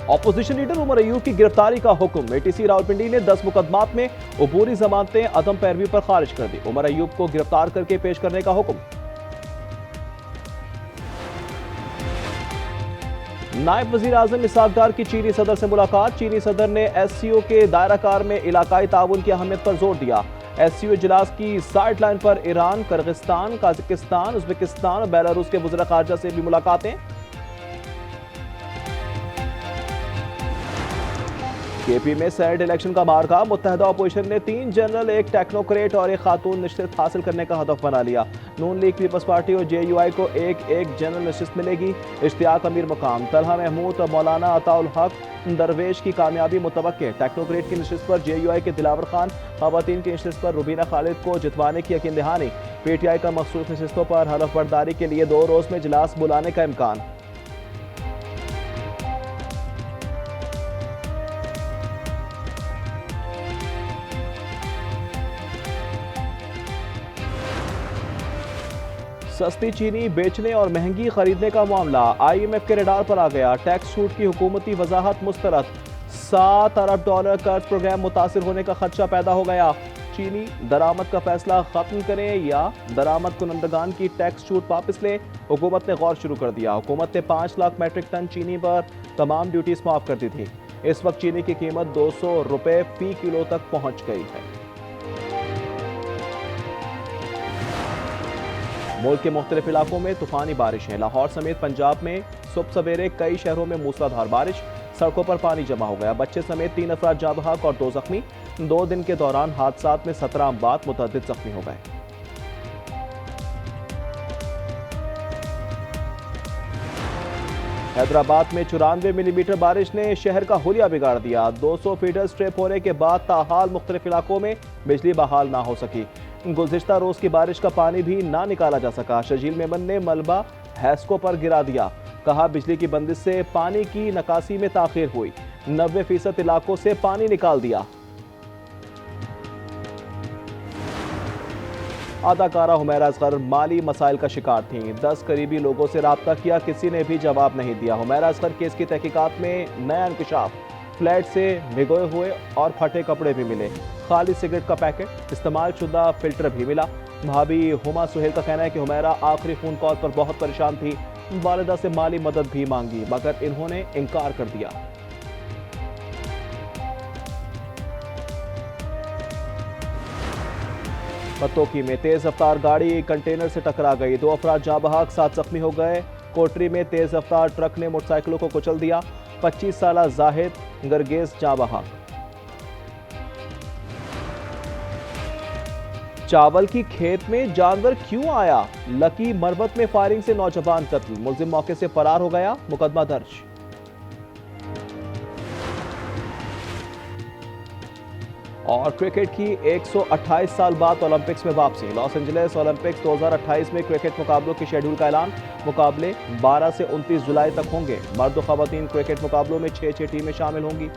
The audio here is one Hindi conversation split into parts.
ऑपोजिशन लीडर उमर अयूब की गिरफ्तारी का हुक्म। एटीसी रावलपिंडी ने 10 मुकदमात में अबूरी जमानतें अदम पैरवी पर खारिज कर दी। उमर अयूब को गिरफ्तार करके पेश करने का हुक्म। नायब वजीर आजम इसहाक डार की चीनी सदर से मुलाकात। चीनी सदर ने SCO के दायराकार में इलाकाई ताउन की अहमियत पर जोर दिया। SCO इजलास की साइड लाइन पर ईरान, किर्गिस्तान, काजाकिस्तान, उज्बेकिस्तान और बेलारूस के वज़ीर ख़ारजा से भी मुलाकातें। KP में सेनेट इलेक्शन का मार्का। मुत्तहदा अपोजिशन ने 3 जनरल, 1 टेक्नोक्रेट और 1 खातून नशिस्त हासिल करने का हदफ बना लिया। नून लीग, पीपल्स पार्टी और JUI को एक जनरल नशिस्त मिलेगी। इश्तियाक अमीर मुकाम, तलहा महमूद और मौलाना अताउल हक दरवेश की कामयाबी मुतवक्के। टेक्नोक्रेट की नशिस्त पर JUI के दिलावर खान, खवातीन की नशिस्त पर रुबीना खालिद को जितवाने की यकीन दहानी। PTI का मखसूस नशिस्तों पर हलफ बर्दारी के लिए 2 रोज में इजलास बुलाने का इम्कान। सस्ती चीनी बेचने और महंगी खरीदने का मामला IMF के रडार पर आ गया। टैक्स छूट की हुकूमती वजाहत मुस्तरद। $7 अरब कर्ज प्रोग्राम मुतासिर होने का खदशा पैदा हो गया। चीनी दरामद का फैसला खत्म करें या दरामद कुनंदगान की टैक्स छूट वापस ले, हुकूमत ने गौर शुरू कर दिया। हुकूमत ने 5 लाख मेट्रिक टन चीनी पर तमाम ड्यूटीज माफ कर दी थी। इस वक्त चीनी की कीमत 200 रुपए फी किलो तक पहुंच गई है। मुल्क के मुख्तलिफ इलाकों में तूफानी बारिशें। लाहौर समेत पंजाब में सुबह सवेरे कई शहरों में मूसलाधार बारिश। सड़कों पर पानी जमा हो गया। बच्चे समेत 3 अफराद जाँ बहक और 2 जख्मी। 2 दिन के दौरान हादसात में 17 अमवात, मुतअद्दिद जख्मी हो गए। हैदराबाद में 94 मिलीमीटर बारिश ने शहर का हुलिया बिगाड़ दिया। 200 फीटर स्ट्रिप होने के बाद ताहाल मुख्तलिफ इलाकों में बिजली बहाल ना हो सकी। गुज़िश्ता रोज की बारिश का पानी भी ना निकाला जा सका। शजील मेमन ने मलबा हैस्को पर गिरा दिया। कहा बिजली की बंदिश से पानी की नकासी में ताखीर हुई। 90% इलाकों से पानी निकाल दिया। अदाकारा हुमैरा असगर माली मसाइल का शिकार थीं। 10 करीबी लोगों से राब्ता किया, किसी ने भी जवाब नहीं दिया। हुमैरा असगर केस की तहकीकात में नया इंकशाफ। फ्लैट से भिगोए हुए और फटे कपड़े भी मिले। खाली सिगरेट का पैकेट, इस्तेमाल शुदा फिल्टर भी मिला। भाभी हुमा सुहेल का कहना है कि हुमैरा आखिरी फोन कॉल पर बहुत परेशान थी। वालिदा से माली मदद भी मांगी मगर इन्होंने इनकार कर दिया। पतोकी में तेज रफ्तार गाड़ी कंटेनर से टकरा गई। 2 अफराद जाँ बहक, 7 जख्मी हो गए। कोटरी में तेज रफ्तार ट्रक ने मोटरसाइकिलों को कुचल दिया। 25 साल जाहिद गरगेज जाँ बहक। चावल की खेत में जानवर क्यों आया? लकी मरबत में फायरिंग से नौजवान कत्ल। मुलजिम मौके से फरार हो गया। मुकदमा दर्ज। और क्रिकेट की 128 साल बाद ओलंपिक्स में वापसी। लॉस एंजलिस ओलंपिक्स 2028 में क्रिकेट मुकाबलों के शेड्यूल का ऐलान। मुकाबले 12 से 29 जुलाई तक होंगे। मर्द और खवातीन क्रिकेट मुकाबलों में 6 टीमें शामिल होंगी।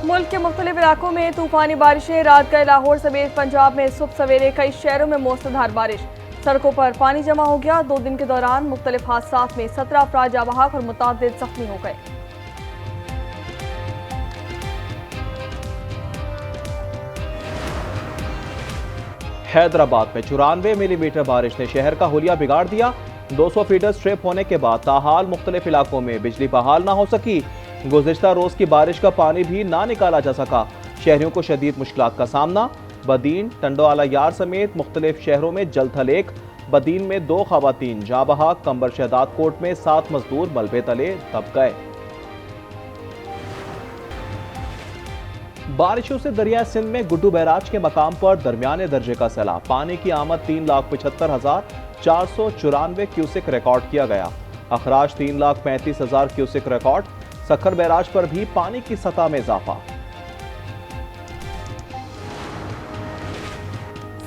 मुल्क के मुख्तलिफ इलाकों में तूफानी बारिशें। रात गए लाहौर समेत पंजाब में सुबह सवेरे कई शहरों में मूसलाधार बारिश। सड़कों पर पानी जमा हो गया। 2 दिन के दौरान मुख्तलिफ हादसात में 17 अफराद जाँ बहक और मुतअद्दिद जख्मी हो गए। हैदराबाद में 94 मिलीमीटर बारिश ने शहर का हुलिया बिगाड़ दिया। 200 फीटर स्ट्रिप होने के बाद ताहाल मुख्तलिफ इलाकों में बिजली बहाल ना हो सकी। गुज़िश्ता रोज की बारिश का पानी भी ना निकाला जा सका। शहरियों को शदीद मुश्किलात का सामना। बदीन, टंडोआला यार समेत मुख्तलिफ शहरों में जलथल एक। बदीन में 2 खवातीन जाँ बहक। कंबर शहदाद कोट में 7 मजदूर मलबे तले दब गए। बारिशों से दरिया सिंध में गुड्डू बैराज के मकाम पर दरमियाने दर्जे का सैलाब। पानी की आमद 3,75,494 क्यूसेक रिकॉर्ड किया गया। अखराज 3,35,000 क्यूसेक रिकॉर्ड। सखर बैराज पर भी पानी की सतह में इजाफा।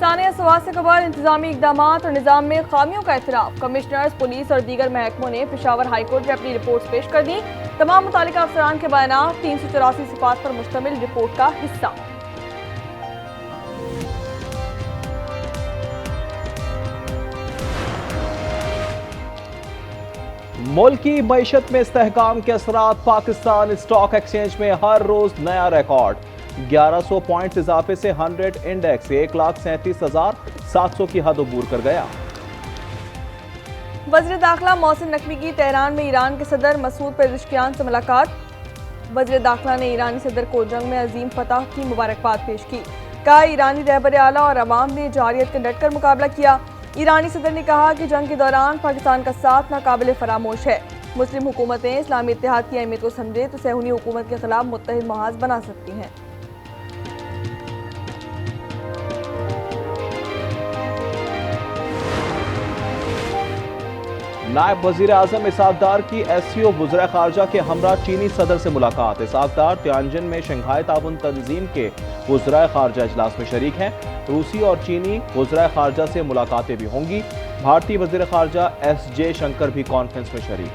सानिया सवाल से खबर, इंतजामी इकदाम और निज़ाम में खामियों का एतराफ़। कमिश्नर्स, पुलिस और दीगर महकमों ने पेशावर हाई कोर्ट में अपनी रिपोर्ट पेश कर दी। तमाम मुतालिका अफसरान के बयान 384 सिफात पर मुश्तमिल रिपोर्ट का हिस्सा। मुल्क की मईशत में इस्तेहकाम के असरात, पाकिस्तान स्टॉक एक्सचेंज में हर रोज नया रिकॉर्ड। 1100 पॉइंट्स इजाफे से 100 इंडेक्स 1,37,700 की हद अबूर कर गया। वज़ीर दाखिला मोहसिन नकवी की तेहरान में ईरान के सदर मसूद पेज़ेश्कियान से मुलाकात। वज़ीर दाखिला ने ईरानी सदर को जंग में अजीम फतह की मुबारकबाद पेश की। कहा, ईरानी रहबर आला और अवाम ने जारियत का डटकर मुकाबला किया। ईरानी सदर ने कहा कि जंग के दौरान पाकिस्तान का साथ नाकाबिले फरामोश है। मुस्लिम हुकूमतें इस्लामी इत्तेहाद की अहमियत को समझे तो सहूनी हुकूमत के खिलाफ मुत्तहिद महाज बना सकती हैं। नायब वजीर आजम इसहाक डार की SCO वज़ीर खारजा के हमरा चीनी सदर से मुलाकात। इसहाक डार तियानजिन में शंघाई ताउन तंजीम के वज़ीर खारजा इजलास में शरीक हैं। रूसी और चीनी वज़ीर खारजा से मुलाकातें भी होंगी। भारतीय वज़ीर खारजा S जयशंकर भी कॉन्फ्रेंस में शरीक।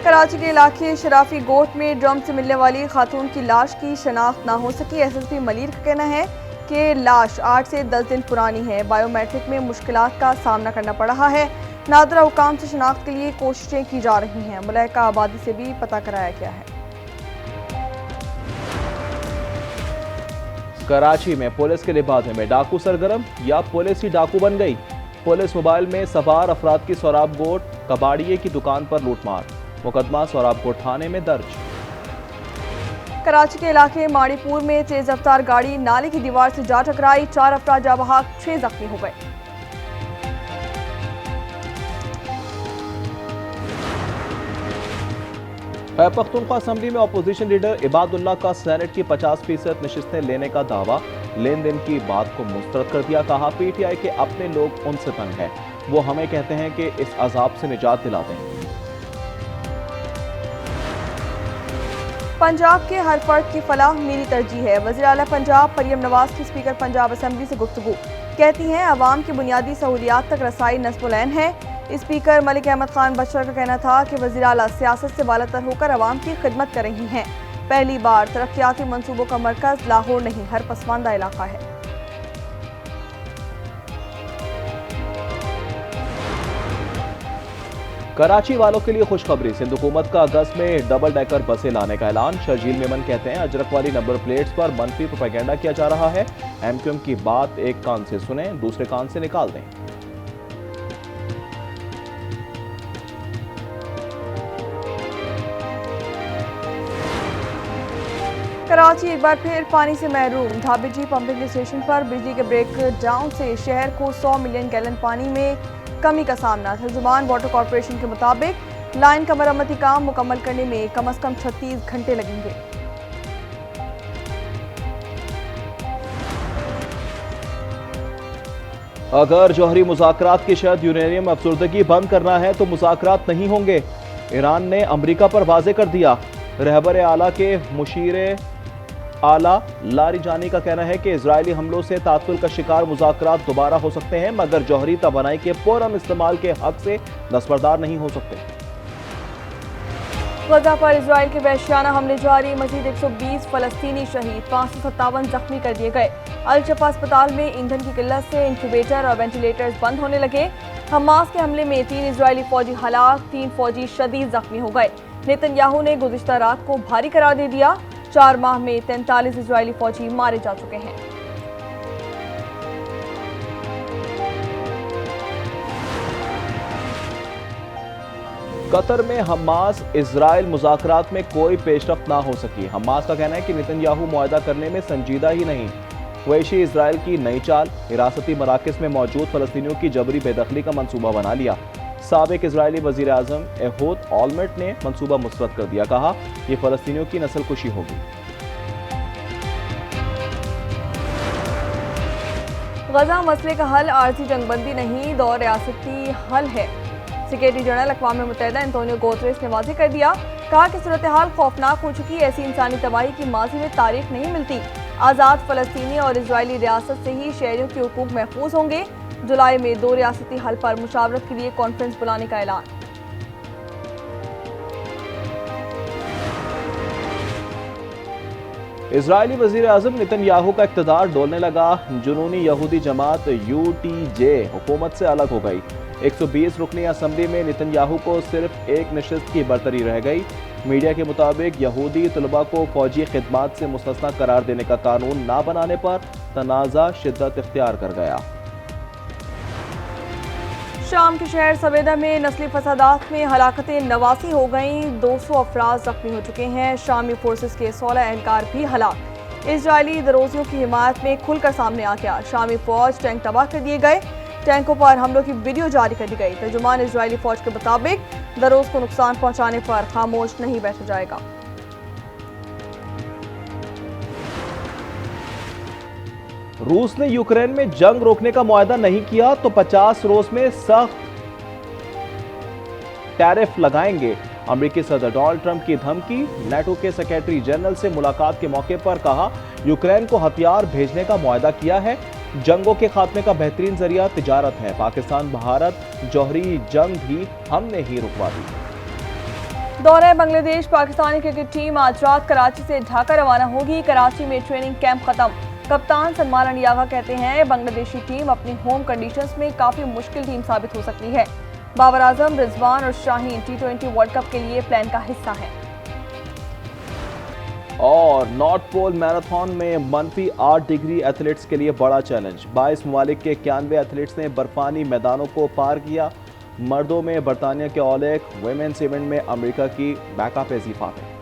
कराची के इलाके शराफी गोट में ड्रम से मिलने वाली खातून की लाश की शनाख्त ना हो सकी। SSP मलिर का कहना है कि लाश 8 से 10 दिन पुरानी है। बायोमेट्रिक में मुश्किलात का सामना करना पड़ रहा है। नादरा हुकाम से शनाख्त के लिए कोशिशें की जा रही हैं। मुलाहिका आबादी से भी पता कराया गया है। कराची में पुलिस के लिबासे में डाकू सरगर्म या पुलिस ही डाकू बन गई। पुलिस मोबाइल में सवार अफराद की सोराब गोट कबाड़िए की दुकान पर लूटमार। मुकदमा सोराब गोट थाने में दर्ज। कराची के इलाके माड़ीपुर में तेज रफ्तार गाड़ी नाले की दीवार से जा टकराई। 4 अफराद जाँ बहक, 6 जख्मी हो गए। खैबर पख्तूनख्वा असम्बली में अपोजिशन लीडर इबादुल्लाह का सेनेट की 50% नशिस्तें लेने का दावा। लेन देन की बात को मुस्तरद कर दिया। कहा, PTI के अपने लोग उनसे तंग हैं। वो हमें कहते हैं कि इस अजाब से निजात दिला दें। पंजाब के हर फर्द की फलाह मेरी तरजीह है। वज़ीर आला पंजाब मरियम नवाज की स्पीकर पंजाब असम्बली से गुफ्तगू। कहती हैं, अवाम की बुनियादी सहूलियात तक रसाई नस्बुलैन है। स्पीकर मलिक अहमद खान बशर का कहना था कि वज़ीर आला सियासत से बालातर होकर अवाम की खिदमत कर रही हैं। पहली बार तरक्याती मंसूबों का मरकज लाहौर नहीं, हर पसमानदा इलाका है। कराची वालों के लिए खुशखबरी। सिंध हुकूमत का अगस्त में डबल डेकर बसें लाने का ऐलान। शर्जील मेमन कहते हैं, अजरक वाली नंबर प्लेट्स पर मनफी प्रोपेगेंडा किया जा रहा है। MQM की बात एक कान से सुने, दूसरे कान से निकाल दें। कराची एक बार फिर पानी से महरूम। ढाबेजी पंपिंग स्टेशन पर बिजली के ब्रेक डाउन से शहर को 100 मिलियन गैलन पानी में कमी का सामना। तर्जुमान वाटर कॉरपोरेशन के मुताबिक लाइन का मरम्मती काम मुकम्मल करने में कम से कम 36 घंटे लगेंगे। अगर जौहरी मुज़ाकरात की शर्त यूरेनियम अफसरदगी बंद करना है तो मुज़ाकरात नहीं होंगे। ईरान ने अमरीका पर वाज़े कर दिया। रहबर आला के मुशीर आला लारिजानी का कहना है कि इजरायली हमलों से तातुल का शिकार मुज़ाकरात दोबारा हो सकते हैं, मगर जौहरी तवानाई के पूरन इस्तेमाल के हक से दस्तबरदार नहीं हो सकते। गजा पर इजराइल के वहशियाना हमले जारी। मजीद 120 फलस्तीनी शहीद, 557 जख्मी कर दिए गए। अल शफा अस्पताल में ईंधन की किल्लत से इंक्यूबेटर और वेंटिलेटर्स बंद होने लगे। हमास के हमले में 3 इजरायली फौजी हलाक, 3 फौजी शदीद जख्मी हो गए। नेतन्याहू ने गुज़िश्ता रात को भारी करार दे दिया। 4 माह में 43 इजरायली फौजी मारे जा चुके हैं। कतर में हमास इजराइल मुज़ाकरात में कोई पेशरफ्त ना हो सकी। हमास का कहना है कि नेतन्याहू मुआहदा करने में संजीदा ही नहीं। वैशी इजराइल की नई चाल, हिरासती मराकज़ में मौजूद फ़लस्तीनियों की जबरी बेदखली का मंसूबा बना लिया। साबिक इजरायली वज़ीर आज़म एहूद ऑलमेट ने मंसूबा मुस्तरद कर दिया। कहा, यह फ़लस्तीनियों की नस्ल कुशी होगी। गजा मसले का हल आरजी जंगबंदी नहीं, दौर रियासती हल है। सेक्रेटरी जनरल अक़वाम मुत्तहिदा एंटोनियो गुतेरेस ने वाज़ेह कर दिया। कहा कि सूरत हाल खौफनाक हो चुकी है, ऐसी इंसानी तबाही की माजी में तारीख नहीं मिलती। आज़ाद फ़लस्तीनी और इजरायली रियासत से ही शहरियों के हुकूक महफूज होंगे। जुलाई में 2 रियासती हल पर मुशावरत के लिए कॉन्फ्रेंस बुलाने का ऐलान। इजरायली वजीर आजम नेतन्याहू का इक़्तिदार डोलने लगा। जुनूनी यहूदी जमात UTJ हुकूमत से अलग हो गई। 120 रुकनी असम्बली में नेतन्याहू को सिर्फ एक नशिस्त की बरतरी रह गई। मीडिया के मुताबिक यहूदी तलबा को फौजी खिदमात से मुस्तस्ना करार देने का कानून ना बनाने पर तनाज़ा शिद्दत इख्तियार कर गया। शाम के शहर सवेदा में नस्ली फसादात में हलाकतें 89 हो गईं, 200 अफराद जख्मी हो चुके हैं। शामी फोर्सेस के 16 एहलकार भी हलाक। इजरायली दरोजियों की हिमायत में खुलकर सामने आ गया। शामी फौज टैंक तबाह कर दिए गए, टैंकों पर हमलों की वीडियो जारी कर दी गई। तर्जुमान इजरायली फौज के मुताबिक दरोज को नुकसान पहुंचाने पर खामोश नहीं बैठा जाएगा। रूस ने यूक्रेन में जंग रोकने का मुआहदा नहीं किया तो 50 रोज में सख्त टैरिफ लगाएंगे। अमेरिकी सदर डोनाल्ड ट्रंप की धमकी। नेटो के सेक्रेटरी जनरल से मुलाकात के मौके पर कहा, यूक्रेन को हथियार भेजने का मुआहदा किया है। जंगों के खात्मे का बेहतरीन जरिया तिजारत है। पाकिस्तान भारत जौहरी जंग भी हमने ही रुकवा दी। दौरे बांग्लादेश। पाकिस्तानी क्रिकेट टीम आज रात कराची से ढाका रवाना होगी। कराची में ट्रेनिंग कैंप खत्म। कप्तान सलमान अलियागा कहते हैं, बांग्लादेशी टीम अपनी होम कंडीशंस में काफी मुश्किल टीम साबित हो सकती है। बाबर आजम, रिजवान और शाहीन T20 वर्ल्ड कप के लिए प्लान का हिस्सा हैं। और नॉर्थ पोल मैराथन में -8 डिग्री एथलीट्स के लिए बड़ा चैलेंज। 22 ममालिक के 91 एथलीट्स ने बर्फानी मैदानों को पार किया। मर्दों में बरतानिया के ओलेग, वुमेन्स इवेंट में अमेरिका की बैकअप एजीफा है।